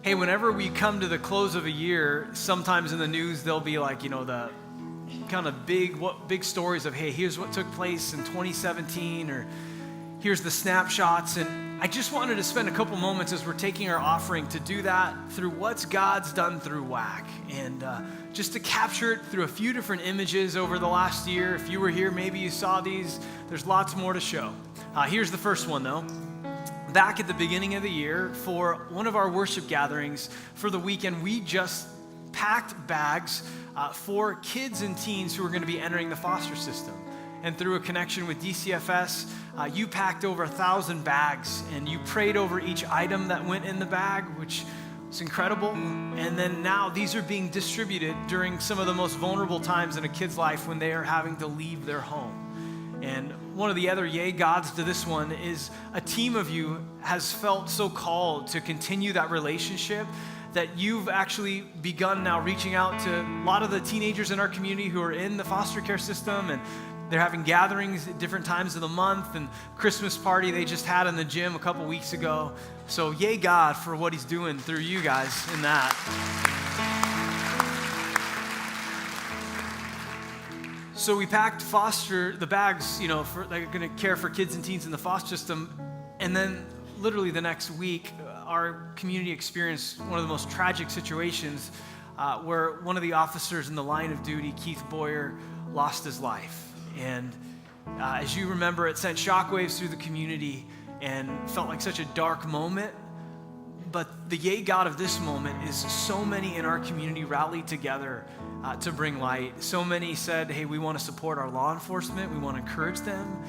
Hey, whenever we come to the close of a year, sometimes in the news there'll be like, the kind of big stories of, hey, here's what took place in 2017, or here's the snapshots. And I just wanted to spend a couple moments as we're taking our offering to do that through what's God's done through WACC, and just to capture it through a few different images over the last year. If you were here, maybe you saw these. There's lots more to show. Here's the first one though. Back at the beginning of the year, for one of our worship gatherings for the weekend, we just packed bags for kids and teens who are going to be entering the foster system. And through a connection with DCFS, you packed over 1,000 bags, and you prayed over each item that went in the bag, which was incredible. And then now these are being distributed during some of the most vulnerable times in a kid's life when they are having to leave their home. And one of the other yay gods to this one is a team of you has felt so called to continue that relationship that you've actually begun now reaching out to a lot of the teenagers in our community who are in the foster care system, and they're having gatherings at different times of the month, and Christmas party they just had in the gym a couple weeks ago. So yay God for what he's doing through you guys in that. So we packed the bags, for they're going to care for kids and teens in the foster system. And then literally the next week, our community experienced one of the most tragic situations where one of the officers in the line of duty, Keith Boyer, lost his life. And as you remember, it sent shockwaves through the community and felt like such a dark moment. But the yay God of this moment is so many in our community rallied together to bring light. So many said, hey, we want to support our law enforcement. We want to encourage them.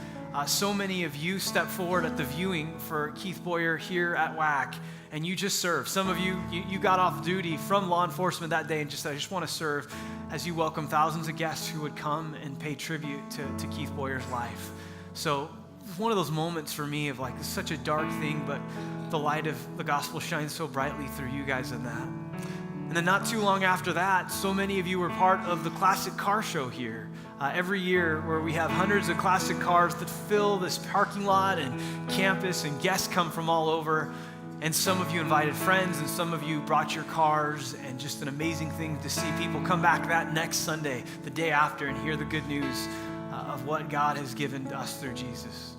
So many of you stepped forward at the viewing for Keith Boyer here at WACC, and you just served. Some of you got off duty from law enforcement that day and just said, I just want to serve, as you welcome thousands of guests who would come and pay tribute to Keith Boyer's life. So it's one of those moments for me of like, it's such a dark thing, but the light of the gospel shines so brightly through you guys in that. And then not too long after that, so many of you were part of the classic car show here. Every year where we have hundreds of classic cars that fill this parking lot and campus, and guests come from all over. And some of you invited friends, and some of you brought your cars, and just an amazing thing to see people come back that next Sunday, the day after, and hear the good news of what God has given us through Jesus.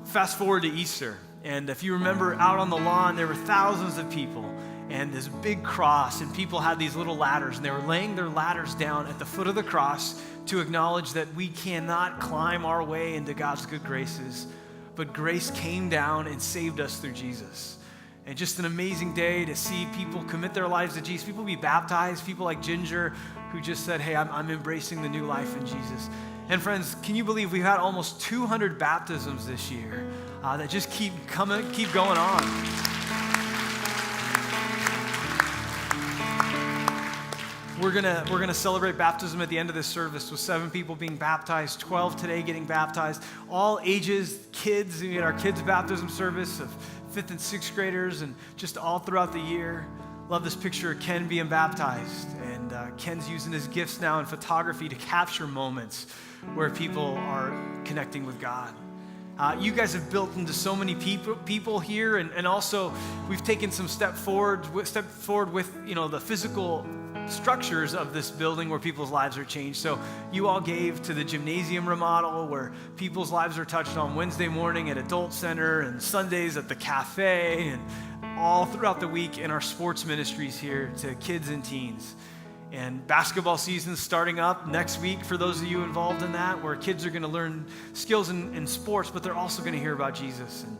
Fast forward to Easter, and if you remember out on the lawn, there were thousands of people and this big cross, and people had these little ladders, and they were laying their ladders down at the foot of the cross to acknowledge that we cannot climb our way into God's good graces, but grace came down and saved us through Jesus. And just an amazing day to see people commit their lives to Jesus, people be baptized, people like Ginger who just said, hey, I'm embracing the new life in Jesus. And friends, can you believe we've had almost 200 baptisms this year that just keep going on? We're gonna celebrate baptism at the end of this service with 7 people being baptized, 12 today getting baptized, all ages, kids. We had our kids' baptism service of 5th and 6th graders, and just all throughout the year. Love this picture of Ken being baptized, and Ken's using his gifts now in photography to capture moments where people are connecting with God. You guys have built into so many people here, and also we've taken some step forward with the physical structures of this building where people's lives are changed. So you all gave to the gymnasium remodel where people's lives are touched on Wednesday morning at Adult Center and Sundays at the cafe, and all throughout the week in our sports ministries here to kids and teens. And basketball season's starting up next week for those of you involved in that, where kids are going to learn skills in sports, but they're also going to hear about Jesus. And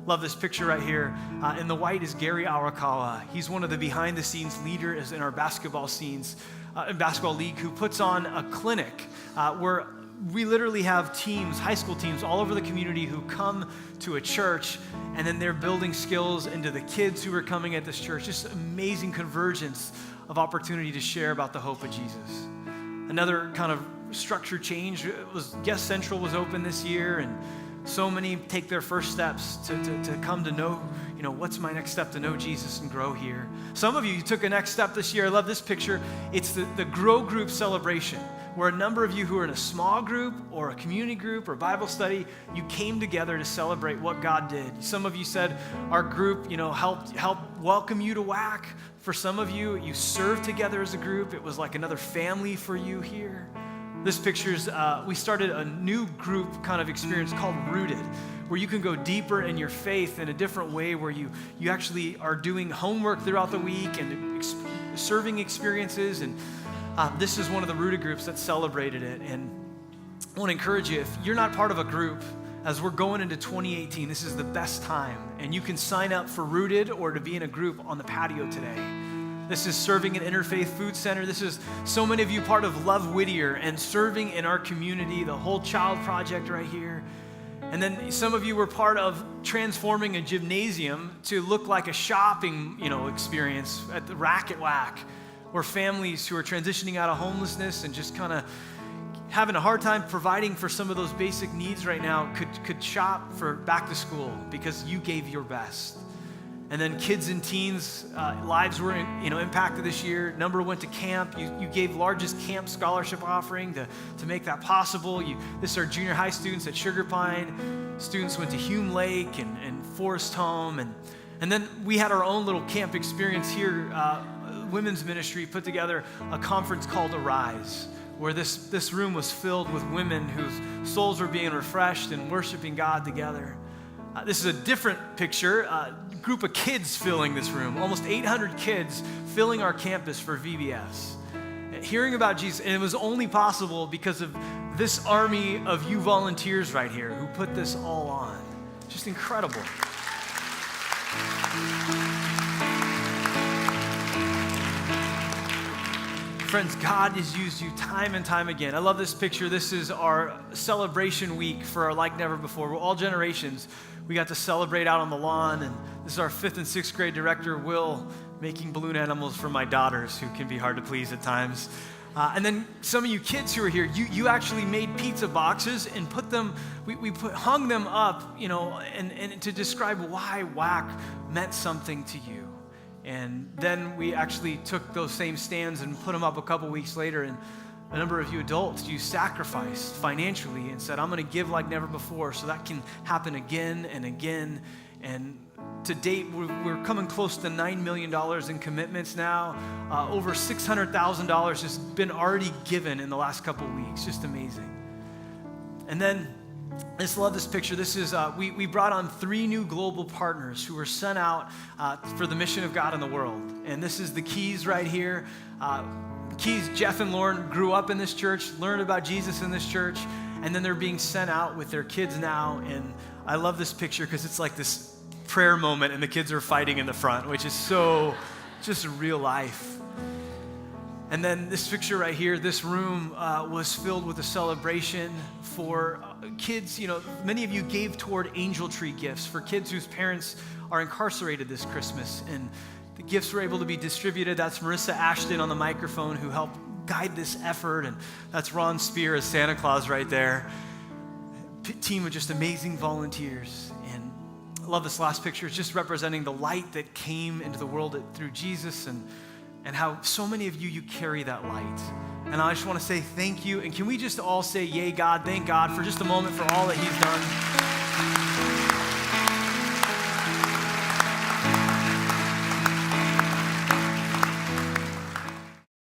love this picture right here. In the white is Gary Arakawa. He's one of the behind-the-scenes leaders in our basketball league, who puts on a clinic where we literally have teams, high school teams all over the community who come to a church, and then they're building skills into the kids who are coming at this church. Just amazing convergence of opportunity to share about the hope of Jesus. Another kind of structure change was Guest Central was open this year, and so many take their first steps to come to know, what's my next step to know Jesus and grow here? Some of you took a next step this year. I love this picture. It's the Grow Group celebration, where a number of you who are in a small group or a community group or Bible study, you came together to celebrate what God did. Some of you said our group, helped welcome you to WACC. For some of you, you served together as a group. It was like another family for you here. This picture's, we started a new group kind of experience called Rooted, where you can go deeper in your faith in a different way, where you actually are doing homework throughout the week and serving experiences. And this is one of the Rooted groups that celebrated it. And I want to encourage you, if you're not part of a group, as we're going into 2018, this is the best time. And you can sign up for Rooted or to be in a group on the patio today. This is serving an Interfaith Food Center. This is so many of you part of Love Whittier and serving in our community, the Whole Child Project right here. And then some of you were part of transforming a gymnasium to look like a shopping, experience at the Rack at WACC, where families who are transitioning out of homelessness and just kind of having a hard time providing for some of those basic needs right now could shop for back to school because you gave your best. And then kids and teens' lives were impacted this year. Number went to camp. You gave largest camp scholarship offering to make that possible. This is our junior high students at Sugar Pine. Students went to Hume Lake and Forest Home. And then we had our own little camp experience here. Women's ministry put together a conference called Arise, where this room was filled with women whose souls were being refreshed and worshiping God together. This is a different picture. Group of kids filling this room, almost 800 kids filling our campus for VBS. Hearing about Jesus, and it was only possible because of this army of you volunteers right here who put this all on. Just incredible. Friends, God has used you time and time again. I love this picture. This is our celebration week for our Like Never Before. We're all generations. We got to celebrate out on the lawn, and this is our 5th and 6th grade director, Will, making balloon animals for my daughters, who can be hard to please at times. And then some of you kids who are here, you actually made pizza boxes and put them, hung them up, and to describe why WACC meant something to you. And then we actually took those same stands and put them up a couple weeks later, and a number of you adults, you sacrificed financially and said, I'm going to give like never before so that can happen again and again. And to date, we're coming close to $9 million in commitments now. Over $600,000 has been already given in the last couple of weeks. Just amazing. And then I just love this picture. This is, we brought on 3 new global partners who were sent out for the mission of God in the world. And this is the Keys right here. Keys, Jeff and Lauren grew up in this church, learned about Jesus in this church, and then they're being sent out with their kids now. And I love this picture because it's like this prayer moment and the kids are fighting in the front, which is so just real life. And then this picture right here, this room was filled with a celebration for kids. Many of you gave toward angel tree gifts for kids whose parents are incarcerated this Christmas. And the gifts were able to be distributed. That's Marissa Ashton on the microphone who helped guide this effort. And that's Ron Spear as Santa Claus right there. Team of just amazing volunteers. And I love this last picture. It's just representing the light that came into the world through Jesus and how so many of you carry that light. And I just want to say thank you. And can we just all say, yay, God, thank God for just a moment for all that he's done.